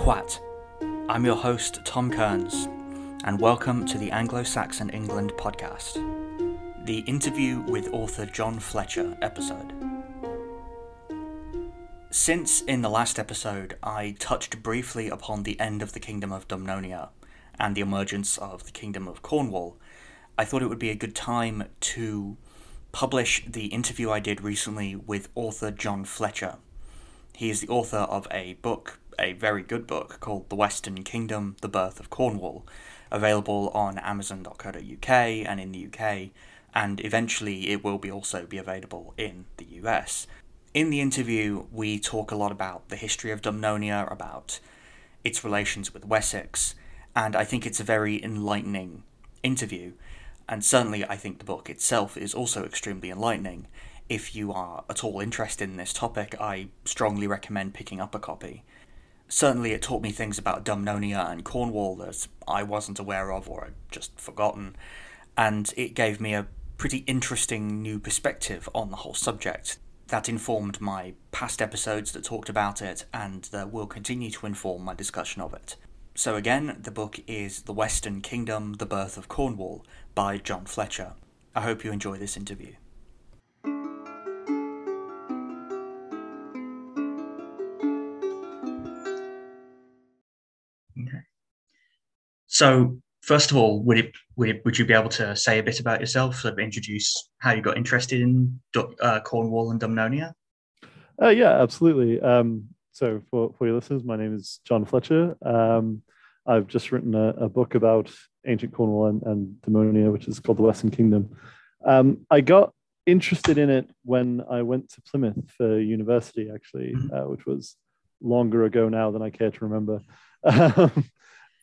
Quat. I'm your host, Tom Kearns, and welcome to the Anglo-Saxon England podcast, the interview with author John Fletcher episode. Since in the last episode I touched briefly upon the end of the Kingdom of Dumnonia and the emergence of the Kingdom of Cornwall, I thought it would be a good time to publish the interview I did recently with author John Fletcher. He is the author of a book, a very good book, called The Western Kingdom, The Birth of Cornwall, available on Amazon.co.uk and in the UK, and eventually it will also be available in the US. In the interview, we talk a lot about the history of Dumnonia, about its relations with Wessex, and I think it's a very enlightening interview, and certainly I think the book itself is also extremely enlightening. If you are at all interested in this topic, I strongly recommend picking up a copy. Certainly it taught me things about Dumnonia and Cornwall that I wasn't aware of or had just forgotten, and it gave me a pretty interesting new perspective on the whole subject that informed my past episodes that talked about it, and that will continue to inform my discussion of it. So again, the book is The Western Kingdom, The Birth of Cornwall by John Fletcher. I hope you enjoy this interview. Okay. So, first of all, would you be able to say a bit about yourself, sort of introduce how you got interested in Cornwall and Dumnonia? Yeah, absolutely. So for your listeners, my name is John Fletcher. I've just written a book about ancient Cornwall and Dumnonia, which is called The Western Kingdom. I got interested in it when I went to Plymouth for university, actually, which was longer ago now than I care to remember.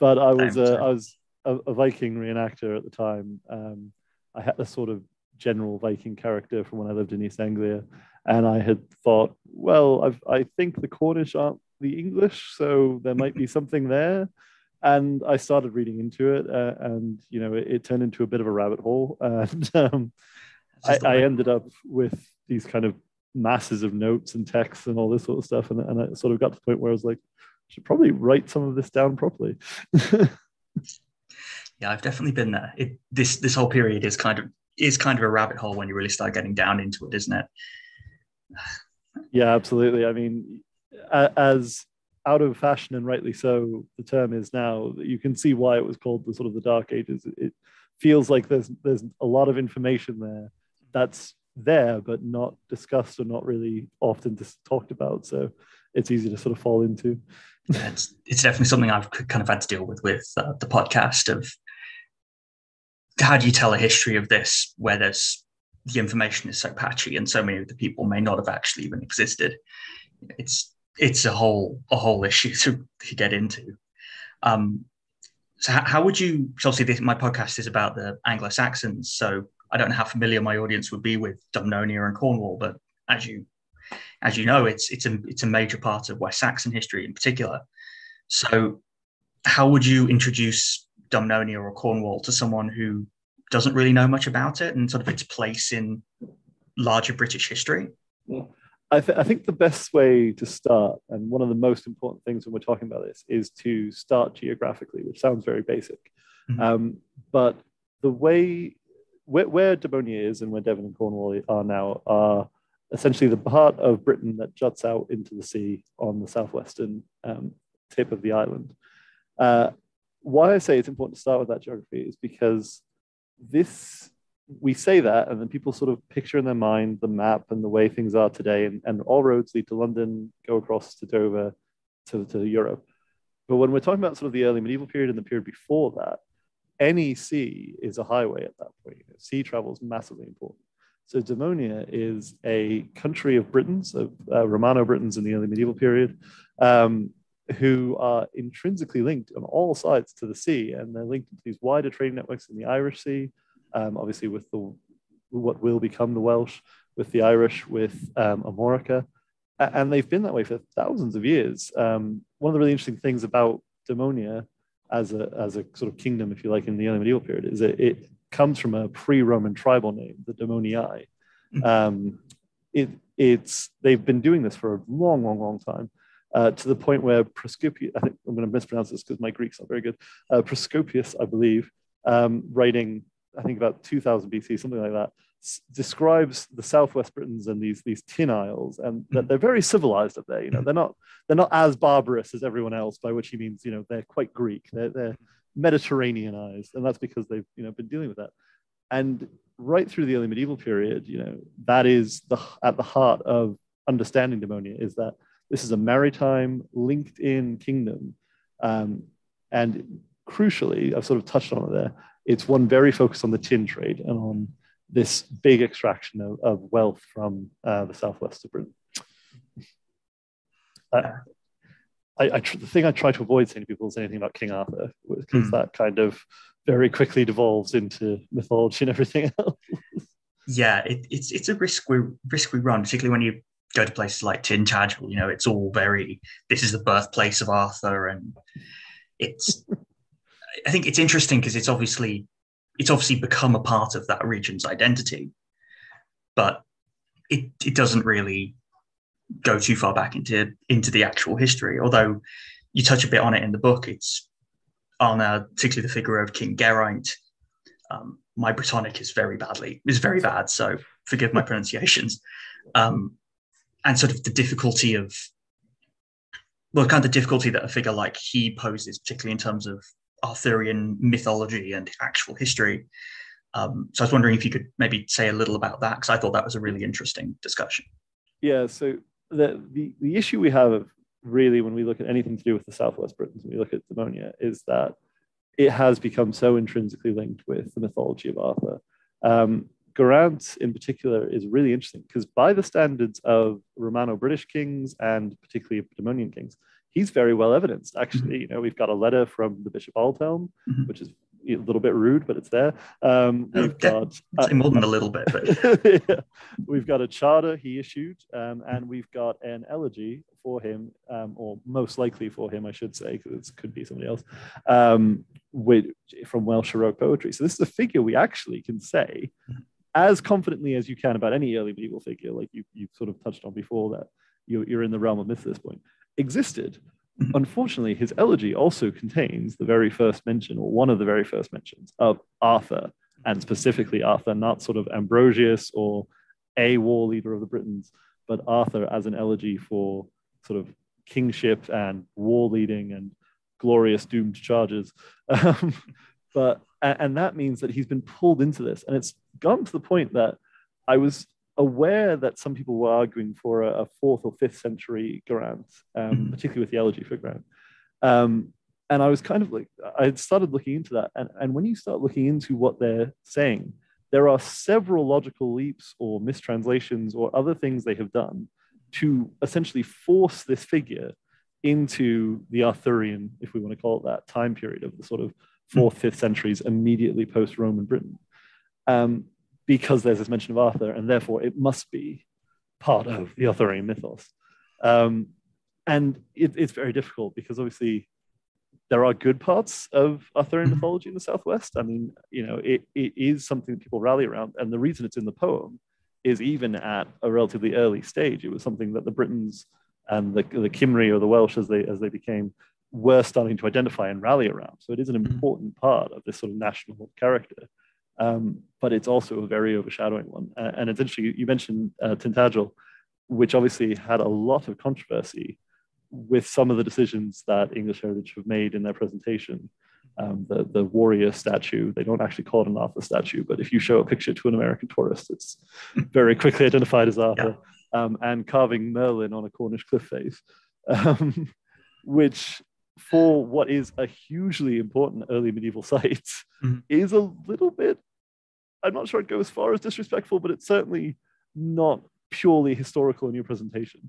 But I was a Viking reenactor at the time. I had a sort of general Viking character from when I lived in East Anglia, and I had thought, well, I think the Cornish aren't the English, so there might be something there. And I started reading into it, and it turned into a bit of a rabbit hole, and I ended up with these kind of masses of notes and texts and all this sort of stuff, and I sort of got to the point where I was like, I should probably write some of this down properly. Yeah, I've definitely been there. This whole period is kind of a rabbit hole when you really start getting down into it, isn't it? Yeah, absolutely. I mean, as out of fashion, and rightly so, the term is now, you can see why it was called the sort of the Dark Ages. It feels like there's a lot of information there that's there but not discussed or not really often talked about, so it's easy to sort of fall into. Yeah, it's definitely something I've kind of had to deal with the podcast of how do you tell a history of this where the information is so patchy and so many of the people may not have actually even existed. It's a whole issue to get into. So how would you? Obviously, my podcast is about the Anglo-Saxons, so I don't know how familiar my audience would be with Dumnonia and Cornwall, but as you know, it's a major part of West Saxon history in particular. So, how would you introduce Dumnonia or Cornwall to someone who doesn't really know much about it and sort of its place in larger British history? I think the best way to start, and one of the most important things when we're talking about this, is to start geographically, which sounds very basic. Mm-hmm. But the way where Dumnonia is and where Devon and Cornwall are now are essentially the part of Britain that juts out into the sea on the southwestern tip of the island. Why I say it's important to start with that geography is because we say that, and then people sort of picture in their mind the map and the way things are today, and all roads lead to London, go across to Dover, to Europe. But when we're talking about sort of the early medieval period and the period before that, any sea is a highway at that point. Sea travel is massively important. So Dumnonia is a country of Britons, of Romano-Britons in the early medieval period, who are intrinsically linked on all sides to the sea, and they're linked to these wider trade networks in the Irish Sea, obviously with what will become the Welsh, with the Irish, with Armorica, and they've been that way for thousands of years. One of the really interesting things about Dumnonia as a sort of kingdom, if you like, in the early medieval period, is that it comes from a pre-Roman tribal name, the Domonii. They've been doing this for a long, long, long time. to the point where Proscopius, I think I'm going to mispronounce this because my Greek's not very good, Proscopius, I believe, writing, I think about 2000 BC, something like that, describes the Southwest Britons and these tin isles, and that they're very civilized up there. You know, they're not as barbarous as everyone else, by which he means, you know, they're quite Greek, they're Mediterraneanized, and that's because they've, you know, been dealing with that. And right through the early medieval period, you know, that is at the heart of understanding Demonia, is that this is a maritime, linked-in kingdom, and crucially, I've sort of touched on it there, it's one very focused on the tin trade and on this big extraction of wealth from the southwest of Britain. The thing I try to avoid saying to people is anything about King Arthur, because that kind of very quickly devolves into mythology and everything else. Yeah, it's a risky run, particularly when you go to places like Tintagel. You know, it's all very, this is the birthplace of Arthur, and it's I think it's interesting because it's obviously become a part of that region's identity, but it doesn't really go too far back into the actual history. Although you touch a bit on it in the book, it's on particularly the figure of King Geraint. My Brittonic is very bad, so forgive my pronunciations. And sort of the difficulty that a figure like he poses, particularly in terms of Arthurian mythology and actual history. So I was wondering if you could maybe say a little about that, because I thought that was a really interesting discussion. Yeah, so the issue we have really when we look at anything to do with the Southwest Britons, when we look at Demonia, is that it has become so intrinsically linked with the mythology of Arthur. Geraint in particular is really interesting because by the standards of Romano-British kings and particularly Demonian kings, he's very well evidenced. Actually, you know, we've got a letter from the Bishop Aldhelm, which is a little bit rude, but it's there. We've got say more than a little bit, but yeah. We've got a charter he issued, and we've got an elegy for him, or most likely for him, I should say, because it could be somebody else, from Welsh Heroic poetry. So this is a figure we actually can say as confidently as you can about any early medieval figure, like you've sort of touched on before, that you're in the realm of myth at this point, existed. Unfortunately, his elegy also contains the very first mention, or one of the very first mentions, of Arthur, and specifically Arthur, not sort of Ambrosius or a war leader of the Britons, but Arthur as an elegy for sort of kingship and war leading and glorious doomed charges. And that means that he's been pulled into this, and it's gone to the point that I was aware that some people were arguing for a 4th or 5th century Geraint, particularly with the elegy for Geraint. And I was kind of like, I had started looking into that. And when you start looking into what they're saying, there are several logical leaps or mistranslations or other things they have done to essentially force this figure into the Arthurian, if we want to call it that, time period of the sort of 4th, 5th centuries immediately post-Roman Britain. Because there's this mention of Arthur, and therefore it must be part of the Arthurian mythos. And it's very difficult because obviously there are good parts of Arthurian mythology in the Southwest. I mean, you know, it is something that people rally around. And the reason it's in the poem is even at a relatively early stage, it was something that the Britons and the Cymry, or the Welsh as they became, were starting to identify and rally around. So it is an important part of this sort of national character. But it's also a very overshadowing one. And it's interesting, you mentioned Tintagel, which obviously had a lot of controversy with some of the decisions that English Heritage have made in their presentation. The warrior statue, they don't actually call it an Arthur statue, but if you show a picture to an American tourist, it's very quickly identified as Arthur. Yeah. And carving Merlin on a Cornish cliff face, which for what is a hugely important early medieval site is a little bit, I'm not sure I'd go as far as disrespectful, but it's certainly not purely historical in your presentation.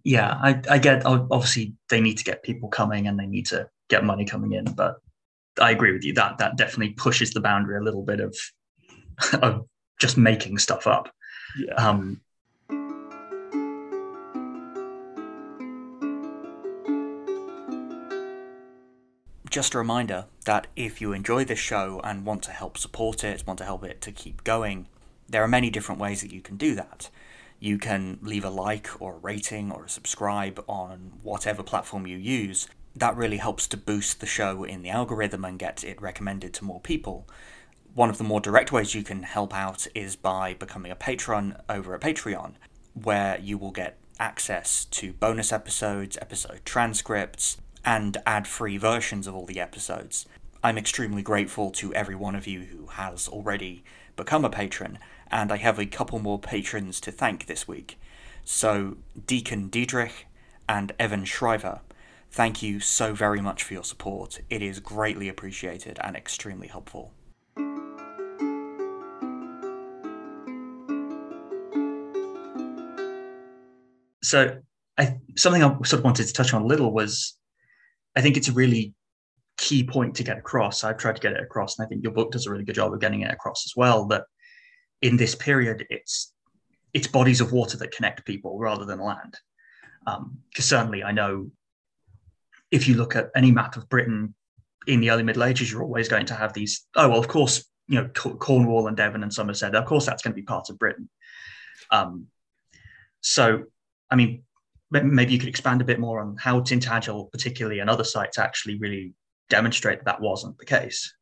Yeah, I get, obviously they need to get people coming and they need to get money coming in, but I agree with you that definitely pushes the boundary a little bit of just making stuff up. Yeah. Just a reminder that if you enjoy this show and want to help support it, want to help it to keep going, there are many different ways that you can do that. You can leave a like or a rating or a subscribe on whatever platform you use. That really helps to boost the show in the algorithm and get it recommended to more people. One of the more direct ways you can help out is by becoming a patron over at Patreon, where you will get access to bonus episodes, episode transcripts, and ad-free versions of all the episodes. I'm extremely grateful to every one of you who has already become a patron, and I have a couple more patrons to thank this week. So, Deacon Diedrich and Evan Shriver, thank you so very much for your support. It is greatly appreciated and extremely helpful. So something I sort of wanted to touch on a little was, I think it's a really key point to get across. I've tried to get it across, and I think your book does a really good job of getting it across as well, that in this period, it's bodies of water that connect people rather than land. Because certainly I know if you look at any map of Britain in the early Middle Ages, you're always going to have these, oh, well, of course, Cornwall and Devon and Somerset, of course, that's going to be part of Britain. So, I mean, maybe you could expand a bit more on how Tintagel, particularly, and other sites actually really demonstrate that wasn't the case.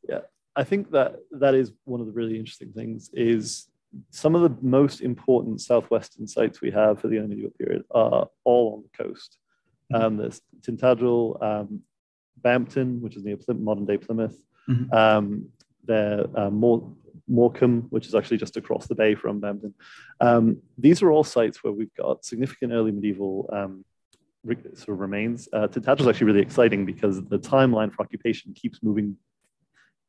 Yeah, I think that is one of the really interesting things is some of the most important southwestern sites we have for the early medieval period are all on the coast. There's Tintagel, Bampton, which is near modern-day Plymouth. Morecambe, which is actually just across the bay from Bampton. These are all sites where we've got significant early medieval sort of remains. Tintagel is actually really exciting because the timeline for occupation keeps moving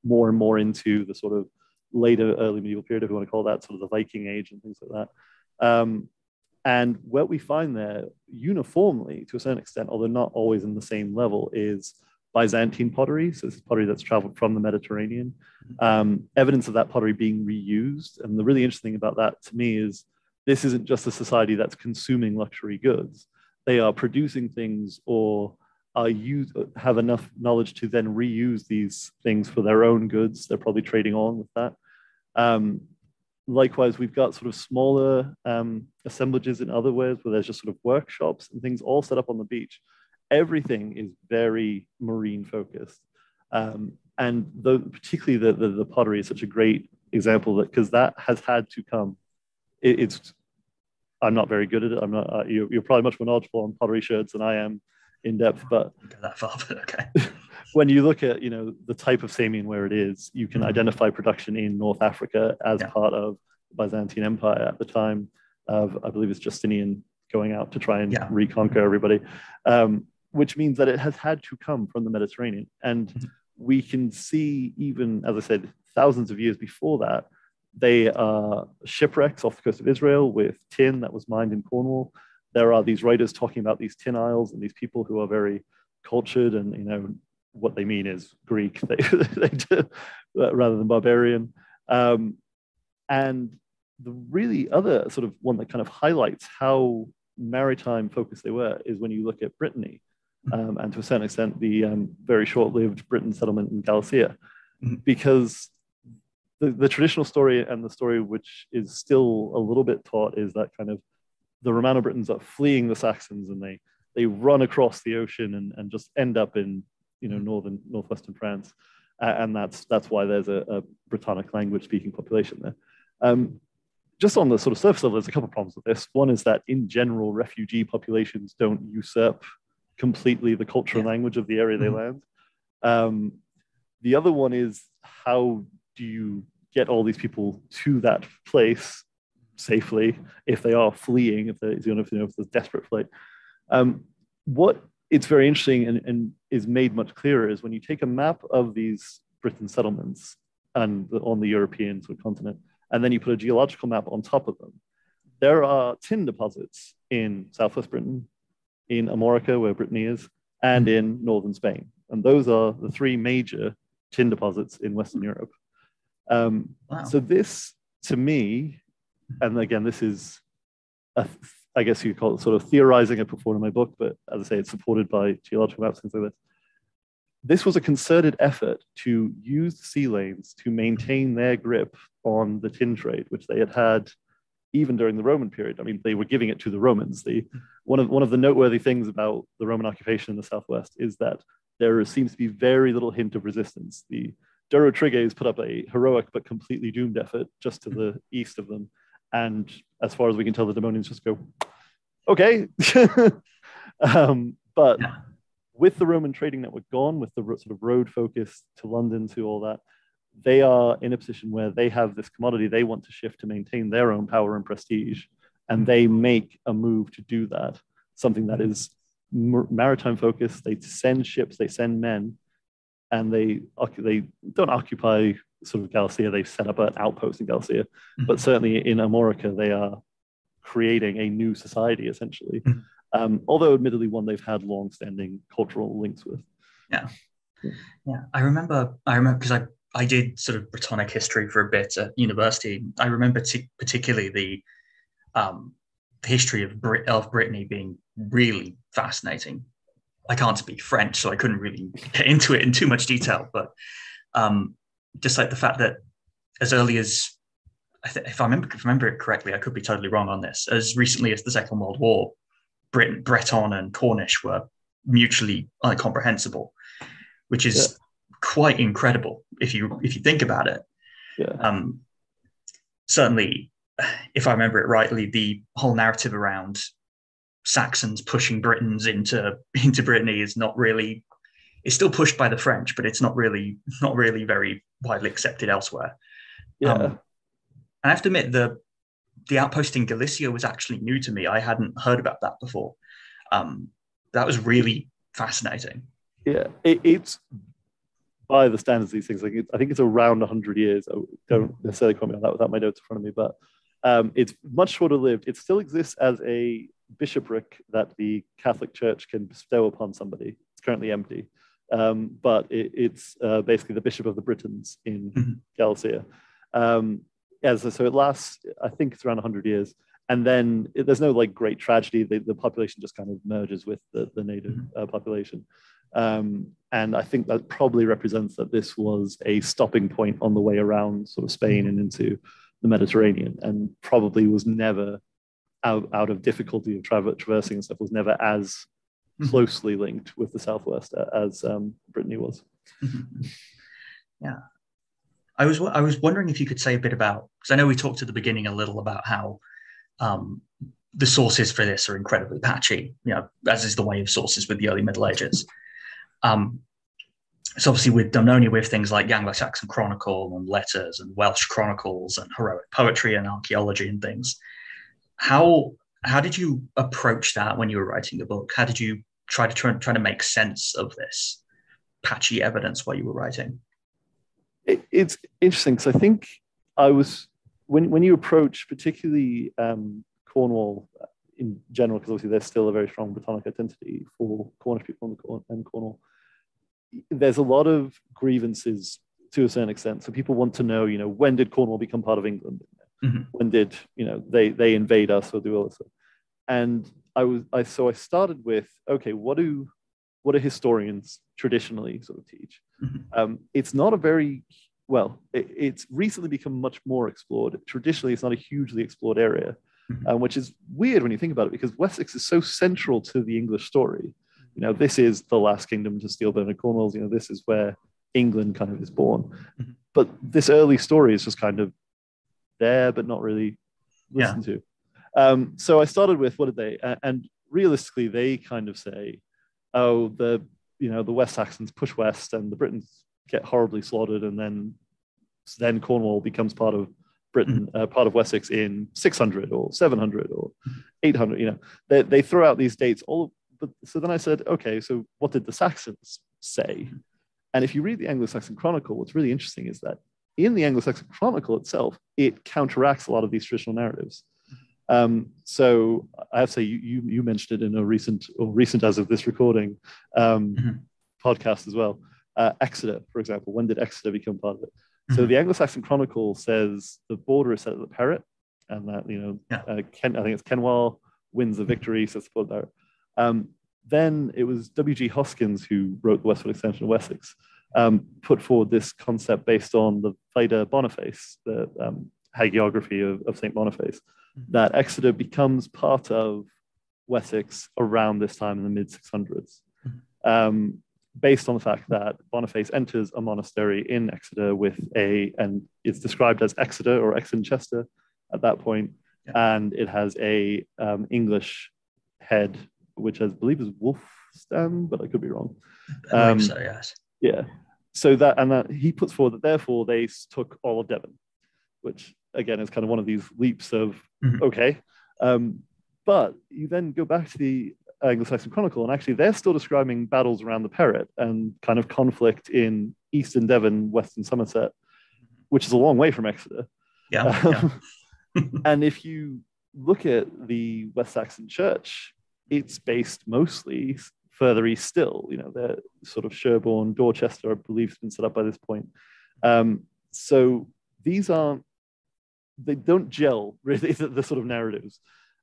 more and more into the sort of later early medieval period, if you want to call that, sort of the Viking Age and things like that. And what we find there uniformly, to a certain extent, although not always in the same level, is Byzantine pottery. So this is pottery that's traveled from the Mediterranean. Evidence of that pottery being reused. And the really interesting thing about that to me is this isn't just a society that's consuming luxury goods. They are producing things or have enough knowledge to then reuse these things for their own goods. They're probably trading on with that. Likewise, we've got sort of smaller assemblages in other ways where there's just sort of workshops and things all set up on the beach. Everything is very marine focused. And particularly the pottery is such a great example that, because that has had to come. I'm not very good at it. I'm not. You're probably much more knowledgeable on pottery sherds than I am in depth. But go that far, but okay. When you look at the type of Samian where it is, you can identify production in North Africa as part of the Byzantine Empire at the time of, I believe it's Justinian going out to try and reconquer everybody, which means that it has had to come from the Mediterranean. And we can see, even, as I said, thousands of years before that, they are shipwrecks off the coast of Israel with tin that was mined in Cornwall. There are these writers talking about these tin isles and these people who are very cultured, and what they mean is Greek they do, rather than barbarian. And the really other sort of one that kind of highlights how maritime focused they were is when you look at Brittany, and to a certain extent the very short-lived Britain settlement in Galicia, because the traditional story and the story which is still a little bit taught is that kind of the Romano Britons are fleeing the Saxons, and they run across the ocean and just end up in northwestern France, and that's why there's a Brittonic language speaking population there. Just on the sort of surface level, there's a couple of problems with this. One is that in general, refugee populations don't usurp completely the culture and language of the area they land. The other one is, how do you get all these people to that place safely if they are fleeing, if there's desperate flight? What it's very interesting and is made much clearer is when you take a map of these Britain settlements and on the European sort of continent, and then you put a geological map on top of them. There are tin deposits in southwest Britain, in Amorica, where Brittany is, and in northern Spain. And those are the three major tin deposits in Western Europe. So this, to me, and again, this is, I guess you could call it sort of theorizing I put forward in my book, but as I say, it's supported by geological maps, things like this. This was a concerted effort to use the sea lanes to maintain their grip on the tin trade, which they had even during the Roman period. I mean, they were giving it to the Romans. One of the noteworthy things about the Roman occupation in the southwest is that there seems to be very little hint of resistance. The Durotriges put up a heroic but completely doomed effort just to the east of them. And as far as we can tell, the Daemonians just go, okay. But with the Roman trading network gone, with the sort of road focus to London, to all that, they are in a position where they have this commodity they want to shift to maintain their own power and prestige. And they make a move to do that, something that is maritime focused. They send ships, they send men, and they don't occupy sort of Galicia. They set up an outpost in Galicia, but certainly in Amorica, they are creating a new society, essentially. Although admittedly one they've had long-standing cultural links with. Yeah. I remember because I did sort of Brittonic history for a bit at university. I remember particularly the history of Brittany being really fascinating. I can't speak French, so I couldn't really get into it in too much detail, but just like the fact that as early as, if I remember it correctly, I could be totally wrong on this, as recently as the Second World War, Breton and Cornish were mutually incomprehensible, which is quite incredible if you think about it. Certainly, if I remember it rightly, the whole narrative around Saxons pushing Britons into Brittany is not really, it's still pushed by the French, but it's not really very widely accepted elsewhere. And I have to admit, the outpost in Galicia was actually new to me. I hadn't heard about that before. That was really fascinating. Yeah, it's by the standards of these things. Like I think it's around 100 years. I don't necessarily quote me on that without my notes in front of me, but it's much shorter lived. It still exists as a bishopric that the Catholic Church can bestow upon somebody. It's currently empty, but it's basically the Bishop of the Britons in Galicia. So it lasts, I think it's around 100 years. And then there's no like great tragedy. The population just kind of merges with the native population. And I think that probably represents that this was a stopping point on the way around sort of Spain and into the Mediterranean, and probably was never out of difficulty of traversing and stuff, was never as closely linked with the Southwest as Brittany was. Yeah. I was wondering if you could say a bit about, because I know we talked at the beginning a little about how the sources for this are incredibly patchy, as is the way of sources with the early Middle Ages. So obviously with Dumnonia, we have things like the Anglo-Saxon Chronicle and letters and Welsh chronicles and heroic poetry and archaeology and things. How did you approach that when you were writing the book? How did you try to make sense of this patchy evidence while you were writing? It's interesting because I think when you approach particularly Cornwall in general, because obviously there's still a very strong Brittonic identity for Cornish people in Cornwall, there's a lot of grievances to a certain extent. So people want to know, when did Cornwall become part of England? When did they invade us or do all this stuff? And I started with, okay, what do historians traditionally sort of teach? It's not a very it's recently become much more explored. Traditionally, it's not a hugely explored area, which is weird when you think about it, because Wessex is so central to the English story. This is the last kingdom to steal Bernard Cornwall's. This is where England kind of is born. But this early story is just kind of there, but not really listened to. So I started with, what did they? And realistically, they kind of say, oh, the West Saxons push west, and the Britons get horribly slaughtered, and then Cornwall becomes part of Britain, part of Wessex in 600 or 700 or 800. They throw out these dates but so then I said, okay, so what did the Saxons say? And if you read the Anglo-Saxon Chronicle, what's really interesting is that in the Anglo-Saxon Chronicle itself, it counteracts a lot of these traditional narratives. So I have to say, you mentioned it in a recent as of this recording podcast as well. Exeter, for example, when did Exeter become part of it? So the Anglo-Saxon Chronicle says the border is set at the Perrot, and that I think it's Kenwell wins the victory, so support there. Then it was W.G. Hoskins, who wrote the Westward Extension of Wessex, put forward this concept based on the Vader Boniface, the hagiography of St. Boniface, that Exeter becomes part of Wessex around this time in the mid-600s, based on the fact that Boniface enters a monastery in Exeter and it's described as Exeter or Exenchester at that point, and it has a English head, which I believe is Wulfstan, but I could be wrong. I believe so, yes. Yeah. So that he puts forward that therefore they took all of Devon, which again is kind of one of these leaps of okay. But you then go back to the Anglo-Saxon Chronicle, and actually they're still describing battles around the Perrot and kind of conflict in eastern Devon, western Somerset, which is a long way from Exeter. Yeah. And if you look at the West Saxon Church, it's based mostly further east still. You know, they're sort of Sherborne, Dorchester, I believe, has been set up by this point. So these they don't gel really, the sort of narratives.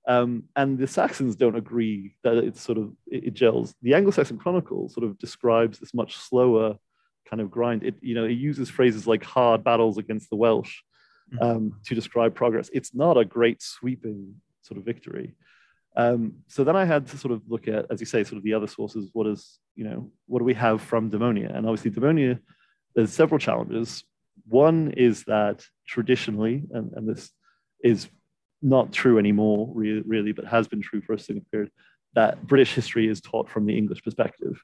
And the Saxons don't agree that it gels. The Anglo-Saxon Chronicle sort of describes this much slower kind of grind. It uses phrases like hard battles against the Welsh to describe progress. It's not a great sweeping sort of victory. So then I had to sort of look at, as you say, sort of the other sources. What do we have from Daemonia? And obviously Daemonia, there's several challenges. One is that traditionally, and this is not true anymore really, but has been true for a significant period, that British history is taught from the English perspective.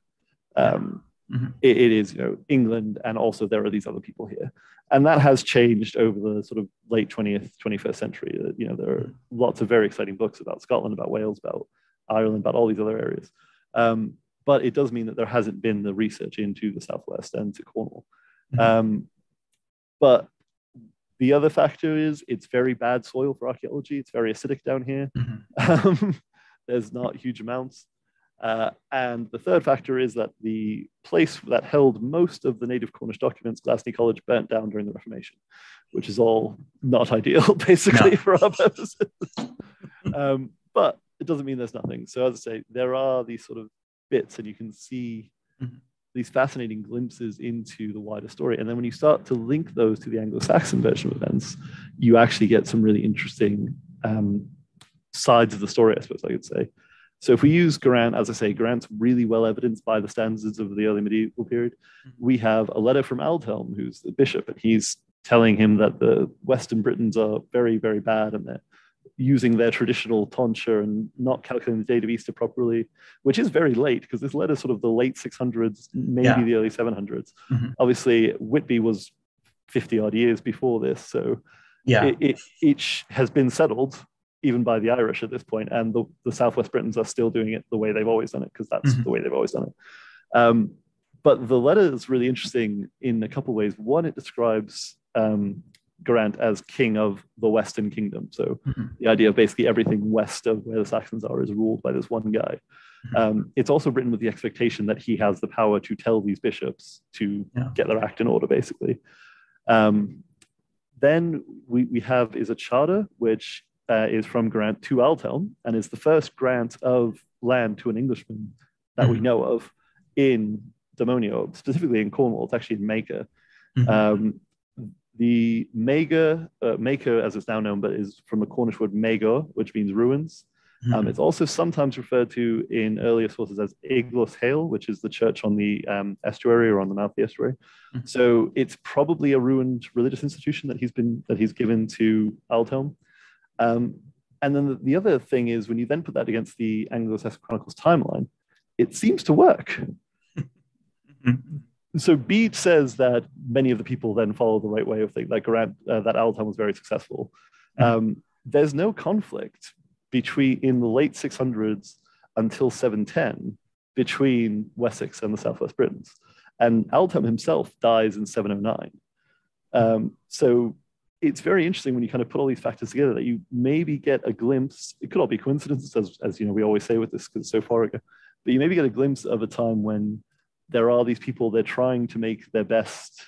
It is, England, and also there are these other people here. And that has changed over the sort of late 20th, 21st century. There are lots of very exciting books about Scotland, about Wales, about Ireland, about all these other areas. But it does mean that there hasn't been the research into the Southwest and to Cornwall. But the other factor is it's very bad soil for archaeology. It's very acidic down here. There's not huge amounts. And the third factor is that the place that held most of the native Cornish documents, Glasgow College, burnt down during the Reformation, which is all not ideal, basically, for our purposes. But it doesn't mean there's nothing. So as I say, there are these sort of bits, and you can see these fascinating glimpses into the wider story. And then when you start to link those to the Anglo-Saxon version of events, you actually get some really interesting sides of the story, I suppose I could say. So if we use Geraint, as I say, Geraint's really well evidenced by the standards of the early medieval period. We have a letter from Aldhelm, who's the bishop, and he's telling him that the Western Britons are very, very bad, and they're using their traditional tonsure and not calculating the date of Easter properly, which is very late, because this letter is sort of the late 600s, maybe the early 700s. Obviously, Whitby was 50 odd years before this, so each has been settled even by the Irish at this point, and the Southwest Britons are still doing it the way they've always done it, because that's the way they've always done it. But the letter is really interesting in a couple of ways. One, it describes Geraint as king of the Western Kingdom. So the idea of basically everything west of where the Saxons are is ruled by this one guy. It's also written with the expectation that he has the power to tell these bishops to get their act in order, basically. Then we have is a charter, which is from Geraint to Aldhelm, and is the first grant of land to an Englishman that we know of in Daemonia, specifically in Cornwall. It's actually in Maker. The Maker, as it's now known, but is from the Cornish word Magor, which means ruins. It's also sometimes referred to in earlier sources as Iglos Hale, which is the church on the estuary or on the mouth of the estuary. So it's probably a ruined religious institution that he's given to Aldhelm. And then the other thing is, when you then put that against the Anglo-Saxon Chronicles timeline, it seems to work. So Bede says that many of the people then follow the right way of things, like Geraint, that Aldhelm was very successful. There's no conflict in the late 600s until 710 between Wessex and the Southwest Britons. And Aldhelm himself dies in 709. So it's very interesting when you kind of put all these factors together that you maybe get a glimpse. It could all be coincidences, as we always say with this, because it's so far ago. But you maybe get a glimpse of a time when there are these people, they're trying to make the best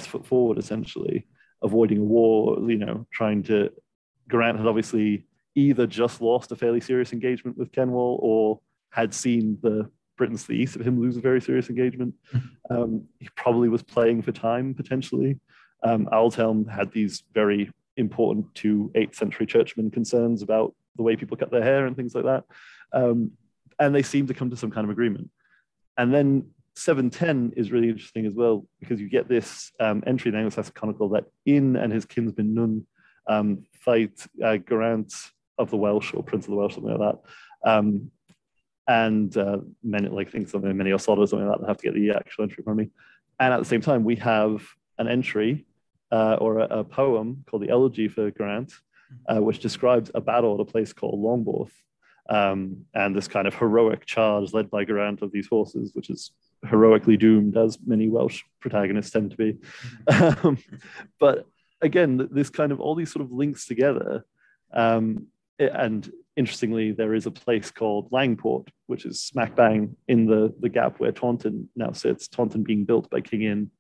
foot forward, essentially, avoiding a war, Geraint had obviously either just lost a fairly serious engagement with Kenwall or had seen the Britons to the east of him lose a very serious engagement. He probably was playing for time, potentially. Aldhelm had these very important to 8th century churchmen concerns about the way people cut their hair and things like that. And they seem to come to some kind of agreement. And then 710 is really interesting as well, because you get this entry in the Anglo-Saxon Chronicle that In and his kinsman Nun fight Geraint of the Welsh, or Prince of the Welsh, something like that. And many, like things something many or something like that. I have to get the actual entry from me. And at the same time, we have an entry or a poem called the Elegy for Geraint, which describes a battle at a place called Longbourth, and this kind of heroic charge led by Geraint of these horses, which is heroically doomed, as many Welsh protagonists tend to be. But again, this kind of all these sort of links together. And interestingly, there is a place called Langport, which is smack bang in the gap where Taunton now sits, Taunton being built by King In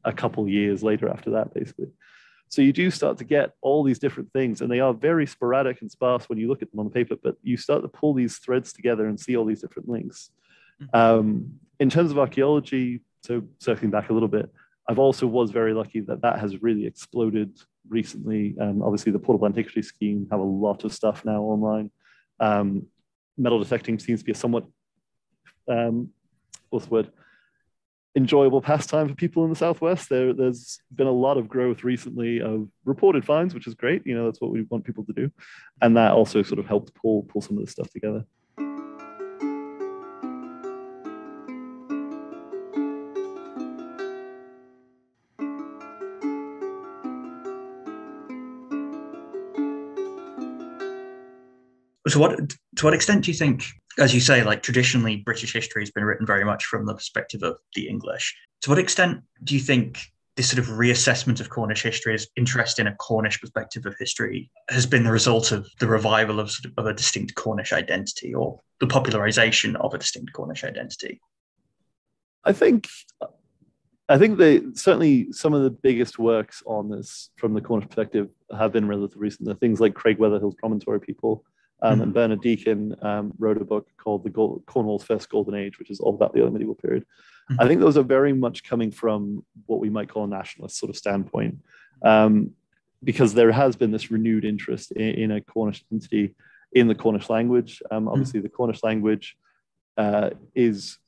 a couple years later after that, basically. So you do start to get all these different things, and they are very sporadic and sparse when you look at them on the paper, but you start to pull these threads together and see all these different links. In terms of archaeology, so circling back a little bit, I've also was very lucky that has really exploded recently. Obviously, the Portable Antiquity Scheme have a lot of stuff now online. Metal detecting seems to be a somewhat, what's the word, enjoyable pastime for people in the Southwest. There's been a lot of growth recently of reported finds, which is great. You know, that's what we want people to do. And that also sort of helped pull some of this stuff together. So to what extent do you think, as you say, like traditionally British history has been written very much from the perspective of the English? To what extent do you think this sort of reassessment of Cornish history, as interest in a Cornish perspective of history, has been the result of the revival of a distinct Cornish identity, or the popularization of a distinct Cornish identity? I think they certainly, some of the biggest works on this from the Cornish perspective have been relatively recent. The things like Craig Weatherhill's Promontory People, and Bernard Deacon wrote a book called Cornwall's First Golden Age, which is all about the early medieval period. I think those are very much coming from what we might call a nationalist sort of standpoint, because there has been this renewed interest in a Cornish identity in the Cornish language. Obviously, the Cornish language is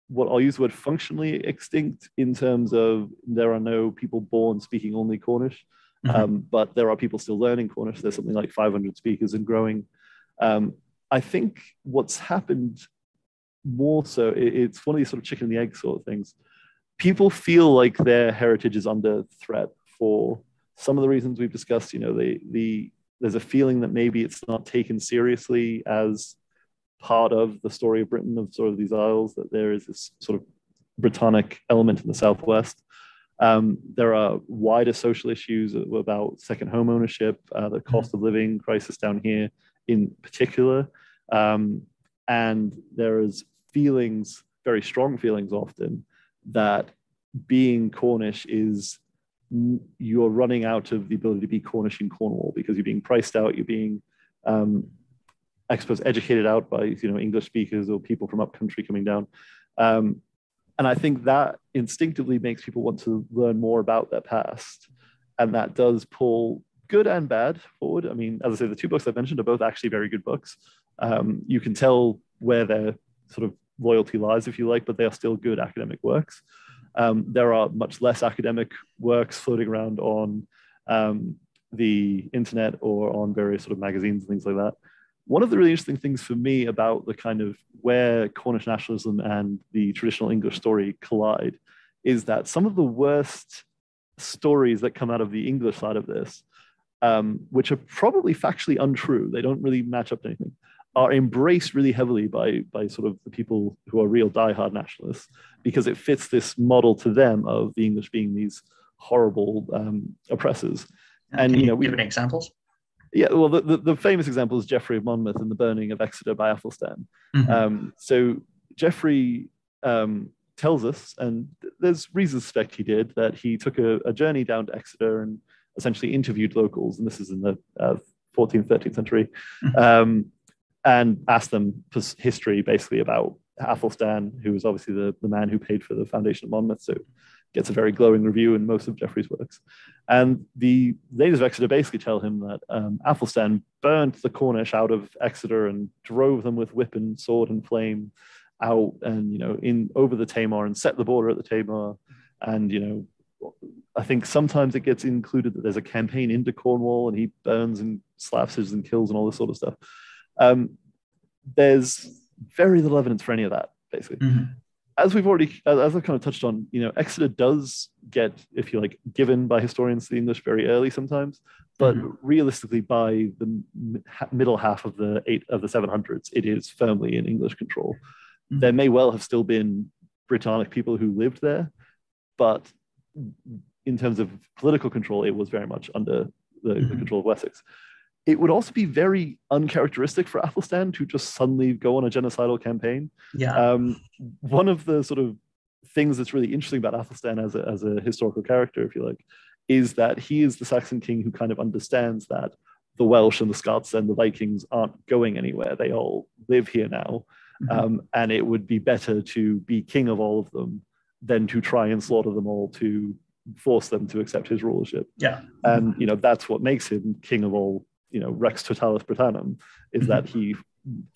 what I'll use the word functionally extinct, in terms of there are no people born speaking only Cornish, but there are people still learning Cornish. There's something like 500 speakers and growing. I think what's happened more so, it's one of these sort of chicken and the egg sort of things. People feel like their heritage is under threat for some of the reasons we've discussed. You know, there's a feeling that maybe it's not taken seriously as part of the story of Britain, of sort of these isles, that there is this sort of Britannic element in the Southwest. There are wider social issues about second home ownership, the cost of living crisis down here in particular. And there is feelings, very strong feelings often, that being Cornish is, you're running out of the ability to be Cornish in Cornwall, because you're being priced out, you're being, I suppose, educated out by, you know, English speakers or people from upcountry coming down. And I think that instinctively makes people want to learn more about their past. And that does pull good and bad forward. I mean, as I say, the two books I've mentioned are both actually very good books. You can tell where their sort of loyalty lies, if you like, but they are still good academic works. There are much less academic works floating around on the internet or on various sort of magazines and things like that. One of the really interesting things for me about the kind of where Cornish nationalism and the traditional English story collide is that some of the worst stories that come out of the English side of this, which are probably factually untrue, they don't really match up to anything, are embraced really heavily by sort of the people who are real diehard nationalists, because it fits this model to them of the English being these horrible oppressors. And can you know, give any examples? Yeah, well, the famous example is Geoffrey of Monmouth and the burning of Exeter by Athelstan. So Geoffrey tells us, and there's reason to suspect he did, that he took a journey down to Exeter and essentially interviewed locals, and this is in the 14th, 13th century, and asked them history basically about Athelstan, who was obviously the man who paid for the foundation of Monmouth. So gets a very glowing review in most of Geoffrey's works. And the ladies of Exeter basically tell him that Athelstan burnt the Cornish out of Exeter and drove them with whip and sword and flame out, and in over the Tamar, and set the border at the Tamar. And I think sometimes it gets included that there's a campaign into Cornwall, and he burns and slaps and kills and all this sort of stuff. There's very little evidence for any of that, basically. Mm-hmm. As I've kind of touched on, Exeter does get, if you like, given by historians to the English very early sometimes, but realistically, by the middle half of the 700s, it is firmly in English control. Mm-hmm. There may well have still been Britannic people who lived there, but in terms of political control, it was very much under the control of Wessex. It would also be very uncharacteristic for Athelstan to just suddenly go on a genocidal campaign. Yeah. One of the sort of things that's really interesting about Athelstan as a historical character, if you like, is that he is the Saxon king who kind of understands that the Welsh and the Scots and the Vikings aren't going anywhere. They all live here now. And it would be better to be king of all of them than to try and slaughter them all to force them to accept his rulership. Yeah. And, that's what makes him king of all, Rex Totalis Britannum, is that he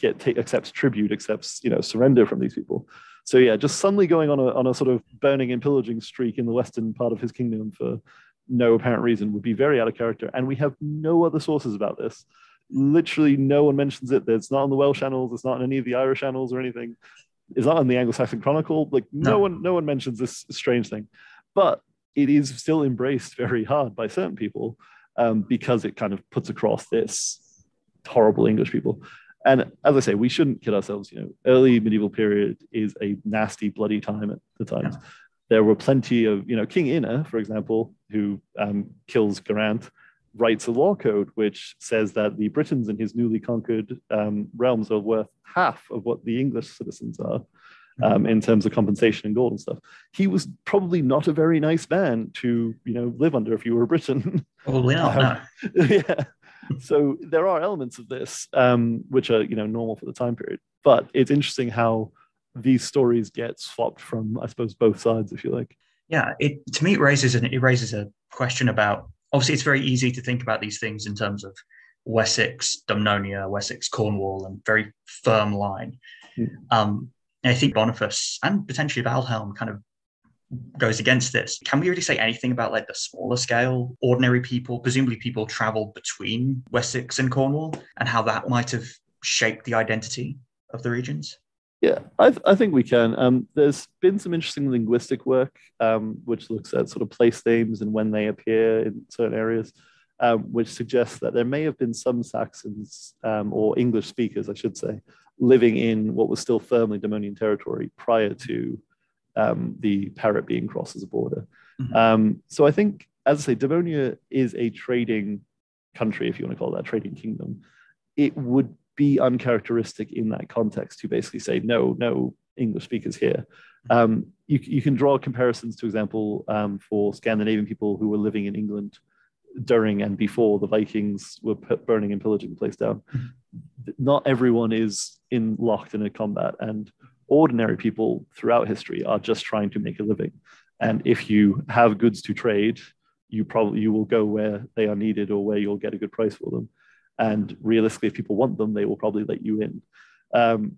accepts tribute, accepts, surrender from these people. So yeah, just suddenly going on a sort of burning and pillaging streak in the western part of his kingdom for no apparent reason would be very out of character. And we have no other sources about this. Literally no one mentions it. It's not on the Welsh annals. It's not in any of the Irish annals or anything. It's not in the Anglo-Saxon Chronicle. Like no one mentions this strange thing, but it is still embraced very hard by certain people. Because it kind of puts across this horrible English people. And as I say, we shouldn't kid ourselves. Early medieval period is a nasty, bloody time at the times. Yeah. There were plenty of, King Inna, for example, who kills Geraint, writes a law code which says that the Britons in his newly conquered realms are worth half of what the English citizens are. In terms of compensation and gold and stuff. He was probably not a very nice man to, live under if you were a Briton. Probably not, no. Yeah. So there are elements of this which are, normal for the time period. But it's interesting how these stories get swapped from, I suppose, both sides, if you like. Yeah, to me, it raises a question about, obviously, it's very easy to think about these things in terms of Wessex, Dumnonia, Wessex, Cornwall, and very firm line. And I think Boniface and potentially Valhelm kind of goes against this. Can we really say anything about like the smaller scale, ordinary people, presumably people traveled between Wessex and Cornwall, and how that might have shaped the identity of the regions? Yeah, I think we can. There's been some interesting linguistic work which looks at sort of place names and when they appear in certain areas, which suggests that there may have been some Saxons or English speakers, I should say, living in what was still firmly Dominion territory prior to the Parrot being crossed as a border. So I think, as I say, Devonia is a trading country, if you want to call it that, trading kingdom. It would be uncharacteristic in that context to basically say, no English speakers here. You can draw comparisons, to example, for Scandinavian people who were living in England during and before the Vikings were burning and pillaging the place down. Not everyone is locked in a combat, and ordinary people throughout history are just trying to make a living. And if you have goods to trade, you will go where they are needed or where you'll get a good price for them. And realistically, if people want them, they will probably let you in.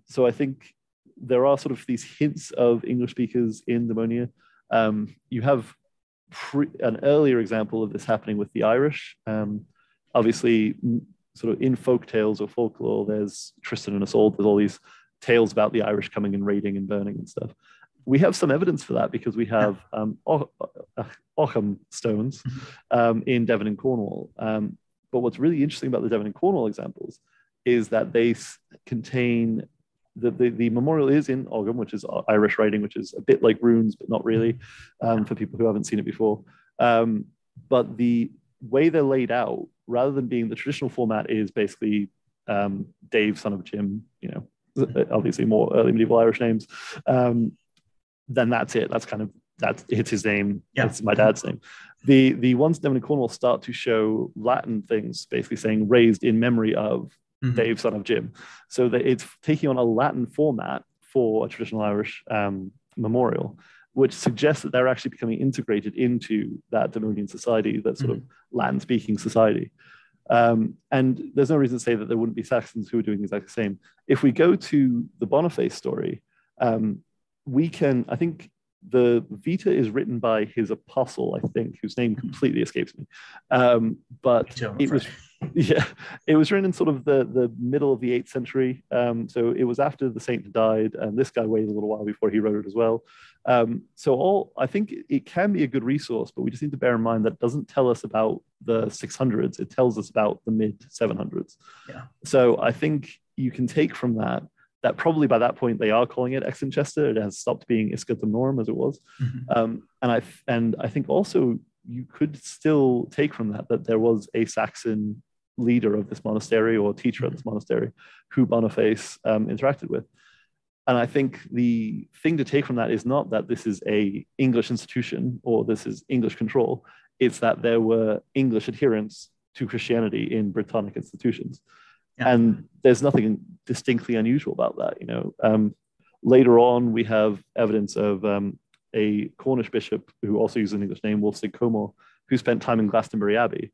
So I think there are sort of these hints of English speakers in Demonia. You have an earlier example of this happening with the Irish. Obviously, sort of in folk tales or folklore, there's Tristan and Isolde, there's all these tales about the Irish coming and raiding and burning and stuff. We have some evidence for that because we have Ockham stones in Devon and Cornwall. But what's really interesting about the Devon and Cornwall examples is that they contain, the memorial is in Ogham, which is Irish writing, which is a bit like runes, but not really, for people who haven't seen it before. But the way they're laid out, rather than being the traditional format, is basically Dave, son of Jim, obviously more early medieval Irish names. Then that's it. It's his name. Yeah. It's my dad's name. The ones Devon and Cornwall start to show Latin things, basically saying raised in memory of Dave, son of Jim. So that it's taking on a Latin format for a traditional Irish memorial. which suggests that they're actually becoming integrated into that Daemonian society, that sort of land-speaking society. And there's no reason to say that there wouldn't be Saxons who are doing exactly the same. If we go to the Boniface story, I think the Vita is written by his apostle, I think, whose name completely escapes me. But it was written in sort of the middle of the 8th century. So it was after the saint had died, and this guy waited a little while before he wrote it as well. I think it can be a good resource, but we just need to bear in mind that it doesn't tell us about the 600s. It tells us about the mid 700s. Yeah. So I think you can take from that probably by that point they are calling it Exenchester. It has stopped being Isca Norm as it was. And I think also you could still take from that there was a Saxon leader of this monastery or teacher of this monastery who Boniface interacted with. And I think the thing to take from that is not that this is a English institution or this is English control. It's that there were English adherents to Christianity in Britannic institutions. Yeah. And there's nothing distinctly unusual about that. Later on, we have evidence of a Cornish bishop who also used an English name, Wulfstig Comor, who spent time in Glastonbury Abbey.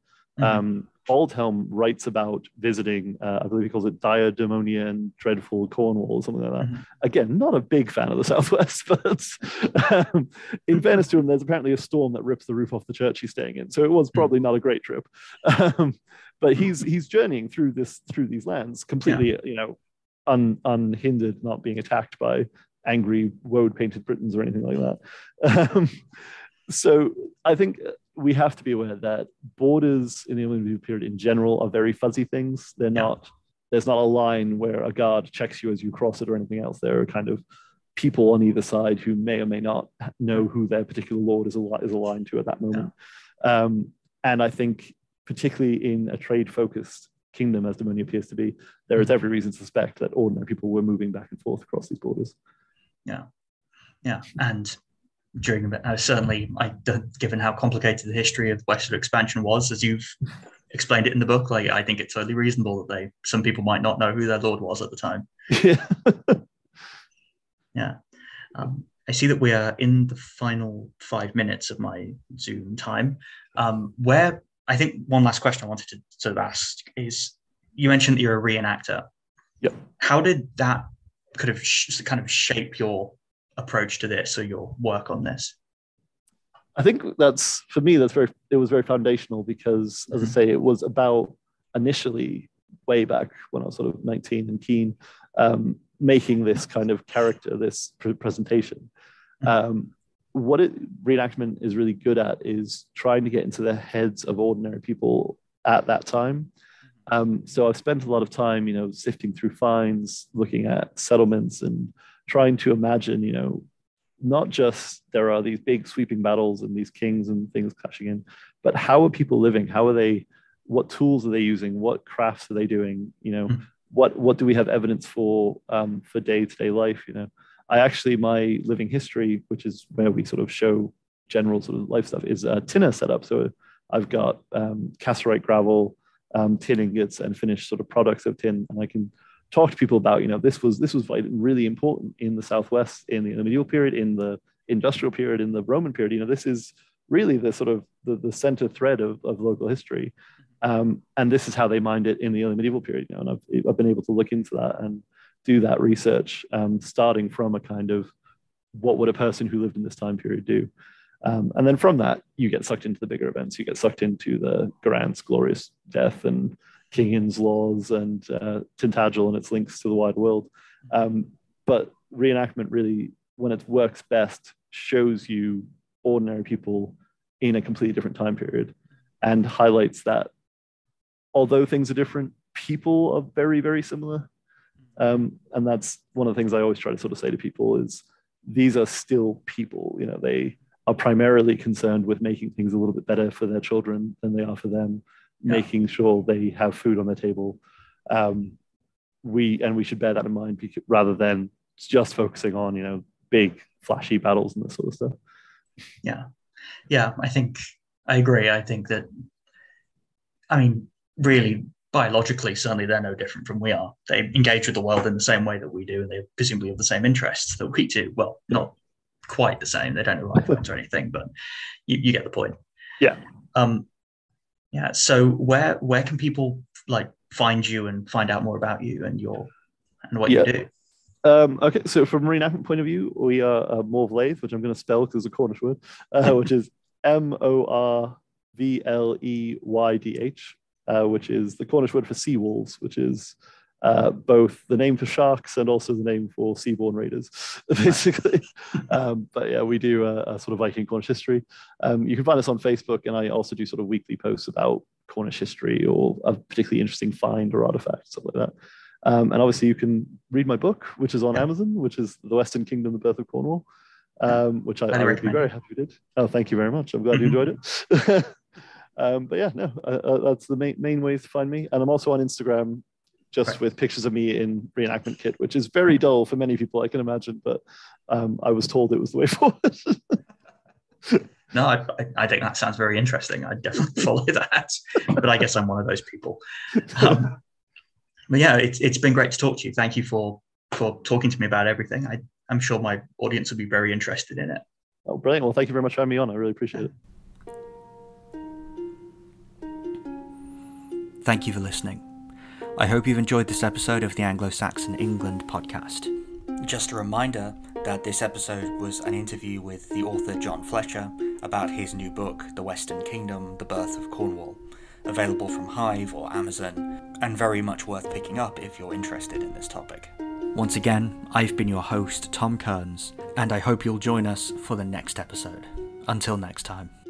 Aldhelm writes about visiting, I believe he calls it dire, demonian, dreadful Cornwall or something like that. Again, not a big fan of the Southwest, but in fairness to him, there's apparently a storm that rips the roof off the church he's staying in. So it was probably not a great trip. But he's journeying through these lands completely, unhindered, not being attacked by angry woad-painted Britons or anything like that. So I think we have to be aware that borders in the Anglo-Saxon period in general are very fuzzy things. They're not. There's not a line where a guard checks you as you cross it or anything else. There are kind of people on either side who may or may not know who their particular lord is aligned to at that moment. And I think particularly in a trade-focused kingdom, as Daemonia appears to be, there is every reason to suspect that ordinary people were moving back and forth across these borders. Yeah, and during certainly, given how complicated the history of westward expansion was, as you've explained it in the book, I think it's totally reasonable that some people might not know who their lord was at the time. I see that we are in the final 5 minutes of my Zoom time, where I think one last question I wanted to sort of ask is, you mentioned that you're a reenactor. Yep. How did that kind of shape your approach to this or your work on this? I think it was very foundational because, as I say, it was about initially way back when I was sort of 19 and keen, making this kind of character, this presentation. What reenactment is really good at is trying to get into the heads of ordinary people at that time. So I've spent a lot of time, sifting through finds, looking at settlements and trying to imagine, not just there are these big sweeping battles and these kings and things clashing in, but how are people living? What tools are they using? What crafts are they doing? What do we have evidence for day-to-day life? My living history, which is where we sort of show general sort of life stuff, is a tinner setup. So I've got cassiterite gravel, tin ingots, and finished sort of products of tin, and I can talk to people about, this was really important in the Southwest, in the medieval period, in the industrial period, in the Roman period. This is really the sort of the center thread of local history, and this is how they mined it in the early medieval period. And I've been able to look into that and do that research, starting from a kind of what would a person who lived in this time period do, and then from that you get sucked into the bigger events. You get sucked into the Garant's glorious death and King In's laws and Tintagel and its links to the wide world. But reenactment really, when it works best, shows you ordinary people in a completely different time period and highlights that although things are different, people are very, very similar. And that's one of the things I always try to sort of say to people is these are still people. They are primarily concerned with making things a little bit better for their children than they are for them. Making sure they have food on their table. We should bear that in mind rather than just focusing on, big flashy battles and this sort of stuff. I think I agree. I think that, really biologically, certainly they're no different from we are. They engage with the world in the same way that we do, and they presumably have the same interests that we do. Well, not quite the same. They don't have iPhones or anything, but you get the point. Yeah. Yeah. So where can people like find you and find out more about you and what you do? Okay, so from a reenactment point of view, we are Morvleith, which I'm going to spell because it's a Cornish word, which is Morvleydh, which is the Cornish word for sea wolves, which is both the name for sharks and also the name for seaborne raiders, basically. But yeah, we do a sort of Viking Cornish history. You can find us on Facebook, and I also do sort of weekly posts about Cornish history or a particularly interesting find or artifact, stuff like that. And obviously you can read my book, which is on Amazon, which is The Western Kingdom, The Birth of Cornwall, which I would be very happy you did. Oh, thank you very much. I'm glad you enjoyed it. But yeah, no, that's the main ways to find me. And I'm also on Instagram, just with pictures of me in reenactment kit, which is very dull for many people, I can imagine, but I was told it was the way forward. No, I think that sounds very interesting. I'd definitely follow that, but I guess I'm one of those people. But yeah, it's been great to talk to you. Thank you for talking to me about everything. I'm sure my audience will be very interested in it. Oh, brilliant. Well, thank you very much for having me on. I really appreciate it. Thank you for listening. I hope you've enjoyed this episode of the Anglo-Saxon England podcast. Just a reminder that this episode was an interview with the author John Fletcher about his new book, The Western Kingdom, The Birth of Cornwall, available from Hive or Amazon, and very much worth picking up if you're interested in this topic. Once again, I've been your host, Tom Kearns, and I hope you'll join us for the next episode. Until next time.